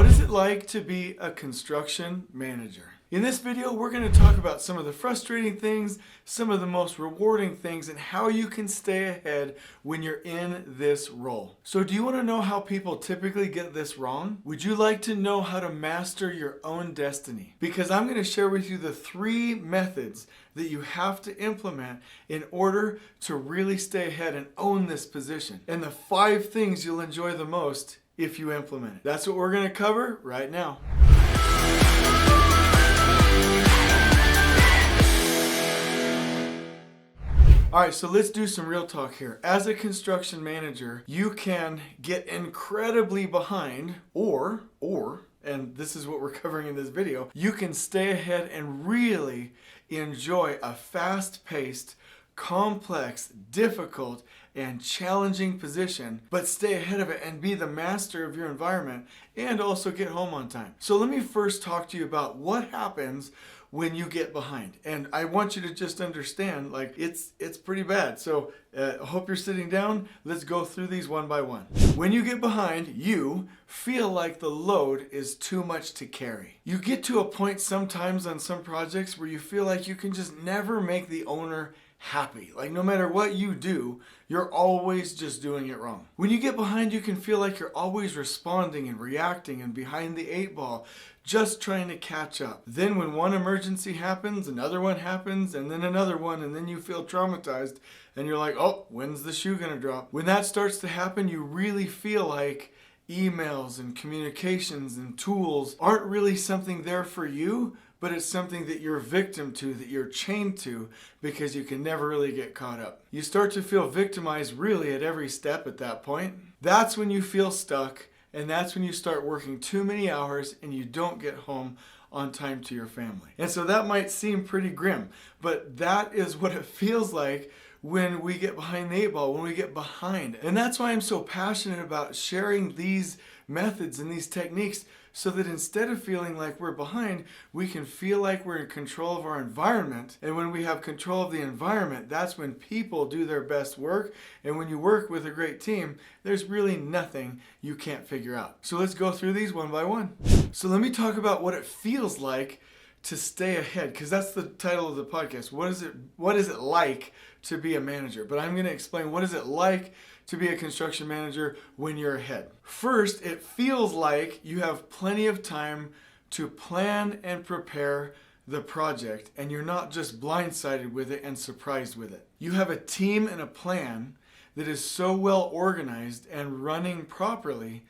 What is it like to be a construction manager? In this video, we're going to talk about some of the frustrating things, some of the most rewarding things, and how you can stay ahead when you're in this role. So do you want to know how people typically get this wrong? Would you like to know how to master your own destiny? Because I'm going to share with you the 3 methods that you have to implement in order to really stay ahead and own this position, and the 5 things you'll enjoy the most if you implement it. That's what we're going to cover right now. All right, so let's do some real talk here. As a construction manager, you can get incredibly behind or, and this is what we're covering in this video, you can stay ahead and really enjoy a fast-paced, complex, difficult, and challenging position, but stay ahead of it and be the master of your environment and also get home on time. So let me first talk to you about what happens when you get behind. And I want you to just understand, like, it's pretty bad. So I hope you're sitting down. Let's go through these one by one. When you get behind, you feel like the load is too much to carry. You get to a point sometimes on some projects where you feel like you can just never make the owner happy. Like no matter what you do, you're always just doing it wrong. When you get behind, you can feel like you're always responding and reacting and behind the 8 ball, just trying to catch up. Then when one emergency happens, another one happens, and then another one, and then you feel traumatized and you're like, oh, when's the shoe gonna drop? When that starts to happen, you really feel like emails and communications and tools aren't really something there for you, but it's something that you're victim to, that you're chained to, because you can never really get caught up. You start to feel victimized really at every step at that point. That's when you feel stuck, and that's when you start working too many hours and you don't get home on time to your family. And so that might seem pretty grim, but that is what it feels like when we get behind the 8 ball, when we get behind. And that's why I'm so passionate about sharing these methods and these techniques, so that instead of feeling like we're behind, we can feel like we're in control of our environment. And when we have control of the environment, that's when people do their best work. And when you work with a great team, there's really nothing you can't figure out. So let's go through these one by one. So let me talk about what it feels like to stay ahead, because that's the title of the podcast. What is it like to be a manager? But I'm going to explain what is it like to be a construction manager when you're ahead. First, it feels like you have plenty of time to plan and prepare the project, and you're not just blindsided with it and surprised with it. You have a team and a plan that is so well organized and running properly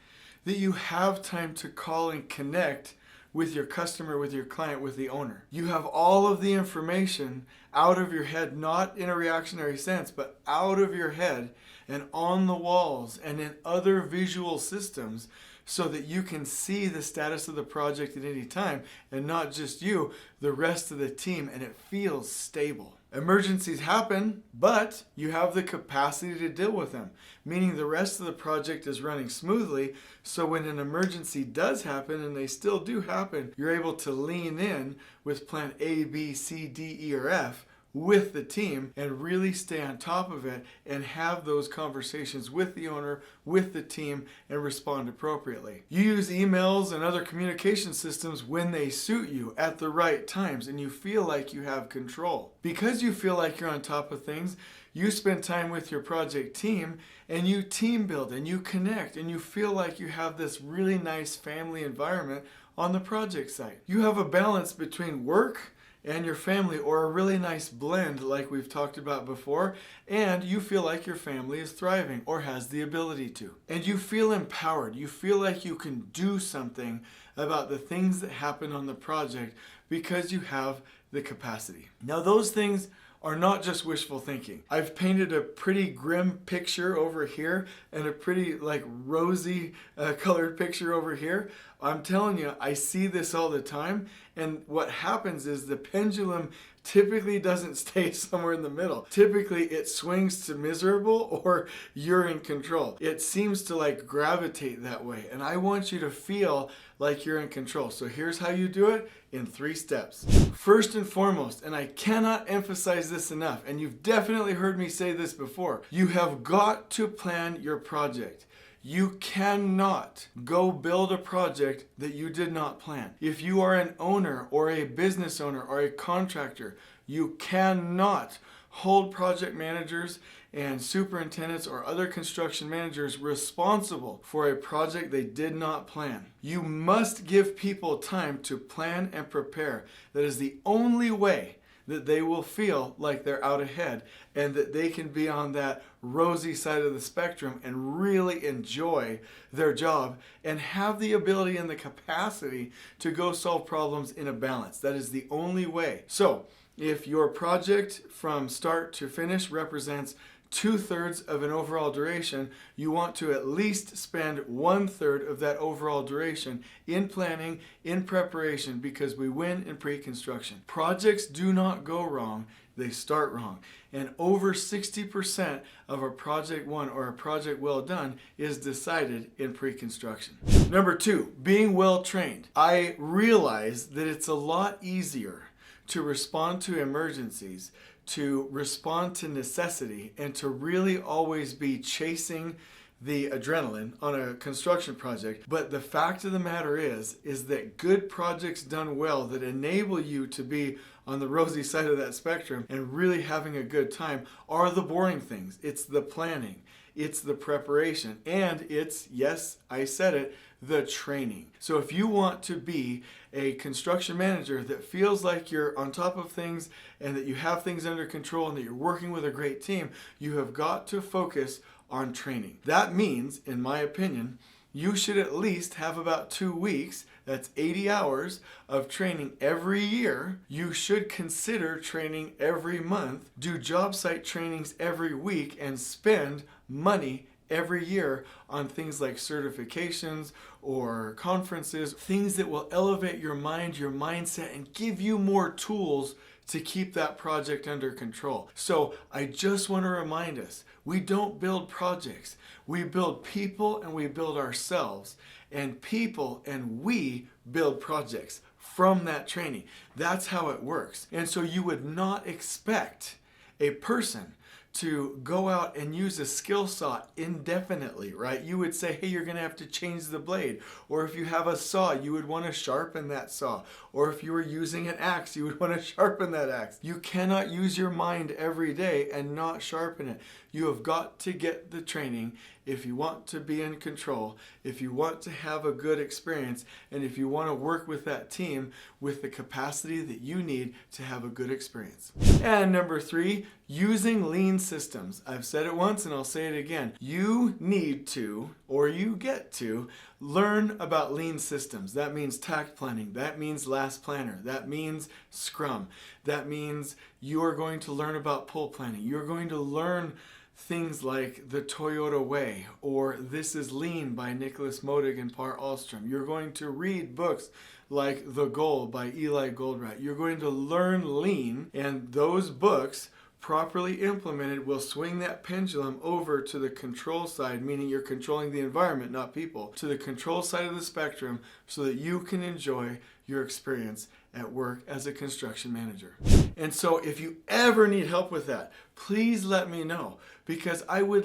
that you have time to call and connect with your customer, with your client, with the owner. You have all of the information out of your head, not in a reactionary sense, but out of your head and on the walls and in other visual systems, so that you can see the status of the project at any time, and not just you, the rest of the team, and it feels stable. Emergencies happen, but you have the capacity to deal with them, meaning the rest of the project is running smoothly, so when an emergency does happen, and they still do happen, you're able to lean in with plan A, B, C, D, E, or F with the team and really stay on top of it and have those conversations with the owner, with the team, and respond appropriately. You use emails and other communication systems when they suit you at the right times, and you feel like you have control. Because you feel like you're on top of things, you spend time with your project team and you team build and you connect, and you feel like you have this really nice family environment on the project site. You have a balance between work and your family, or a really nice blend like we've talked about before, and you feel like your family is thriving or has the ability to. And you feel empowered. You feel like you can do something about the things that happen on the project because you have the capacity. Now those things are not just wishful thinking. I've painted a pretty grim picture over here and a pretty rosy colored picture over here. I'm telling you, I see this all the time, and what happens is the pendulum typically doesn't stay somewhere in the middle. Typically it swings to miserable or you're in control. It seems to gravitate that way, and I want you to feel like you're in control. So here's how you do it in 3 steps. First and foremost, and I cannot emphasize this enough, and you've definitely heard me say this before, you have got to plan your project. You cannot go build a project that you did not plan. If you are an owner or a business owner or a contractor, you cannot hold project managers and superintendents or other construction managers responsible for a project they did not plan. You must give people time to plan and prepare. That is the only way that they will feel like they're out ahead and that they can be on that rosy side of the spectrum and really enjoy their job and have the ability and the capacity to go solve problems in a balance. That is the only way. So, if your project from start to finish represents 2/3 of an overall duration, you want to at least spend 1/3 of that overall duration in planning, in preparation, because we win in pre-construction. Projects do not go wrong, they start wrong. And over 60% of a project won or a project well done is decided in pre-construction. Number 2, being well trained. I realize that it's a lot easier to respond to emergencies, to respond to necessity, and to really always be chasing the adrenaline on a construction project. But the fact of the matter is that good projects done well that enable you to be on the rosy side of that spectrum and really having a good time are the boring things. It's the planning, it's the preparation, and it's, yes, I said it, the training. So if you want to be a construction manager that feels like you're on top of things and that you have things under control and that you're working with a great team, you have got to focus on training. That means, in my opinion, you should at least have about 2 weeks, that's 80 hours of training every year. You should consider training every month, do job site trainings every week, and spend money every year on things like certifications or conferences, things that will elevate your mind, your mindset, and give you more tools to keep that project under control. So I just want to remind us, we don't build projects. We build people and we build ourselves. And people and we build projects from that training. That's how it works. And so you would not expect a person to go out and use a skill saw indefinitely, right? You would say, hey, you're going to have to change the blade. Or if you have a saw, you would want to sharpen that saw. Or if you were using an axe, you would want to sharpen that axe. You cannot use your mind every day and not sharpen it. You have got to get the training if you want to be in control, if you want to have a good experience, and if you want to work with that team with the capacity that you need to have a good experience. And number 3, using lean systems. I've said it once and I'll say it again. You need to, or you get to, learn about lean systems. That means tact planning. That means last planner. That means Scrum. That means you are going to learn about pull planning. You're going to learn things like the Toyota Way or This is Lean by Nicholas Modig and Par Ahlstrom. You're going to read books like The Goal by Eli Goldratt. You're going to learn lean, and those books properly implemented will swing that pendulum over to the control side, meaning you're controlling the environment, not people, to the control side of the spectrum so that you can enjoy your experience at work as a construction manager. And so if you ever need help with that, please let me know, because I would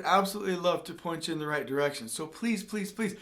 absolutely love to point you in the right direction. So please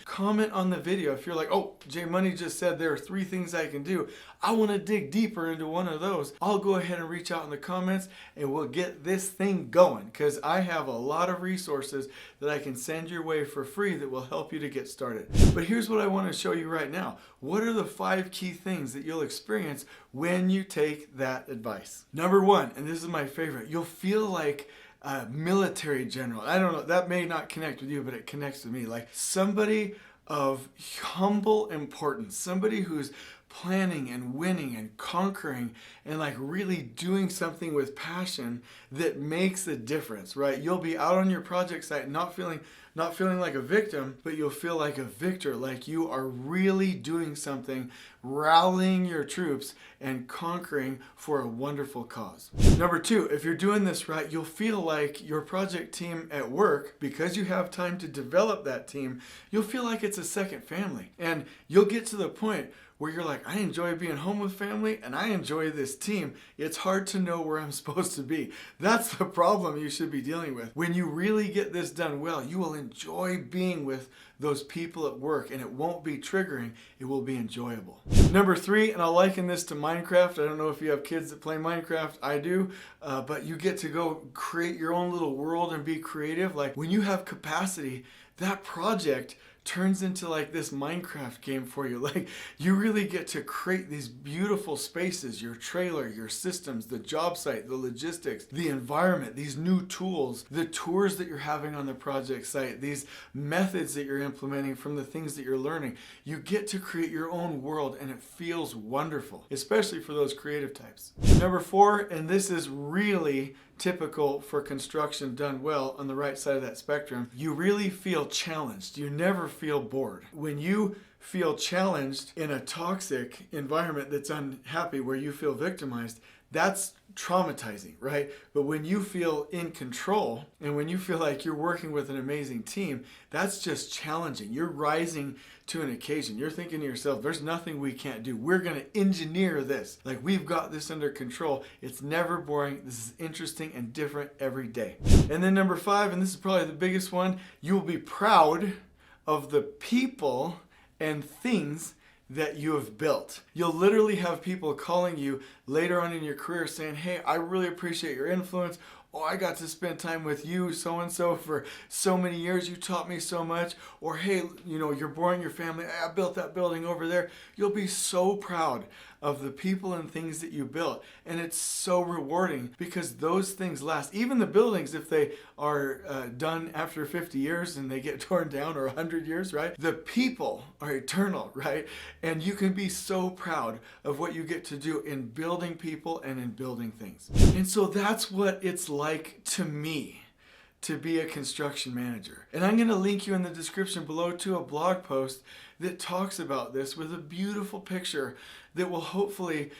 comment on the video. If you're like, oh, Jay Money just said there are 3 things I can do. I want to dig deeper into one of those. I'll go ahead and reach out in the comments and we'll get this thing going, because I have a lot of resources that I can send your way for free that will help you to get started. But here's what I want to show you right now. What are the 5 key things that you'll experience when you take that advice? Number 1, and this is my favorite, you'll feel like a military general. I don't know, that may not connect with you, but it connects with me. Like somebody of humble importance, somebody who's planning and winning and conquering and like really doing something with passion that makes a difference, right? You'll be out on your project site not feeling like a victim, but you'll feel like a victor, like you are really doing something, rallying your troops and conquering for a wonderful cause. Number 2, if you're doing this right, you'll feel like your project team at work, because you have time to develop that team, you'll feel like it's a second family. And you'll get to the point where you're like, I enjoy being home with family and I enjoy this team. It's hard to know where I'm supposed to be. That's the problem you should be dealing with. When you really get this done well, you will enjoy being with those people at work, and it won't be triggering, it will be enjoyable. Number 3, and I'll liken this to Minecraft. I don't know if you have kids that play Minecraft. I do, but you get to go create your own little world and be creative. Like when you have capacity, that project turns into like this Minecraft game for you. Like you really get to create these beautiful spaces, your trailer, your systems, the job site, the logistics, the environment, these new tools, the tours that you're having on the project site, these methods that you're implementing from the things that you're learning. You get to create your own world, and it feels wonderful, especially for those creative types. Number 4, and this is really typical for construction done well on the right side of that spectrum, you really feel challenged. You never feel bored. When you feel challenged in a toxic environment that's unhappy, where you feel victimized, that's traumatizing, right? But when you feel in control and when you feel like you're working with an amazing team, that's just challenging. You're rising to an occasion. You're thinking to yourself, there's nothing we can't do. We're going to engineer this. Like we've got this under control. It's never boring. This is interesting and different every day. And then number 5, and this is probably the biggest one, you will be proud of the people and things that you have built. You'll literally have people calling you later on in your career saying, hey, I really appreciate your influence. Oh, I got to spend time with you, so-and-so, for so many years. You taught me so much. Or, hey, you're boring your family. I built that building over there. You'll be so proud of the people and things that you built. And it's so rewarding because those things last. Even the buildings, if they are done after 50 years and they get torn down, or 100 years, right? The people are eternal, right? And you can be so proud of what you get to do in building people and in building things. And so that's what it's like to me to be a construction manager. And I'm going to link you in the description below to a blog post that talks about this with a beautiful picture that will hopefully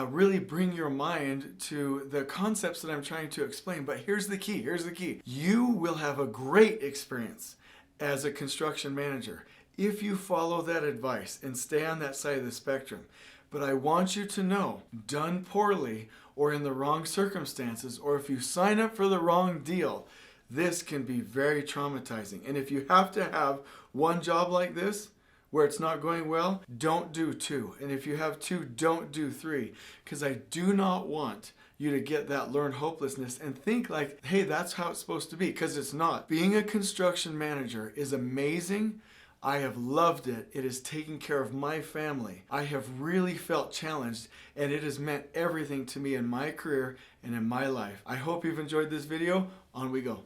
really bring your mind to the concepts that I'm trying to explain. But here's the key. You will have a great experience as a construction manager if you follow that advice and stay on that side of the spectrum. But I want you to know, done poorly or in the wrong circumstances, or if you sign up for the wrong deal, this can be very traumatizing. And if you have to have one job like this where it's not going well, don't do 2. And if you have 2, don't do 3. Because I do not want you to get that learned hopelessness and think like, hey, that's how it's supposed to be. Because it's not. Being a construction manager is amazing. I have loved it. It has taken care of my family. I have really felt challenged, and it has meant everything to me in my career and in my life. I hope you've enjoyed this video. On we go.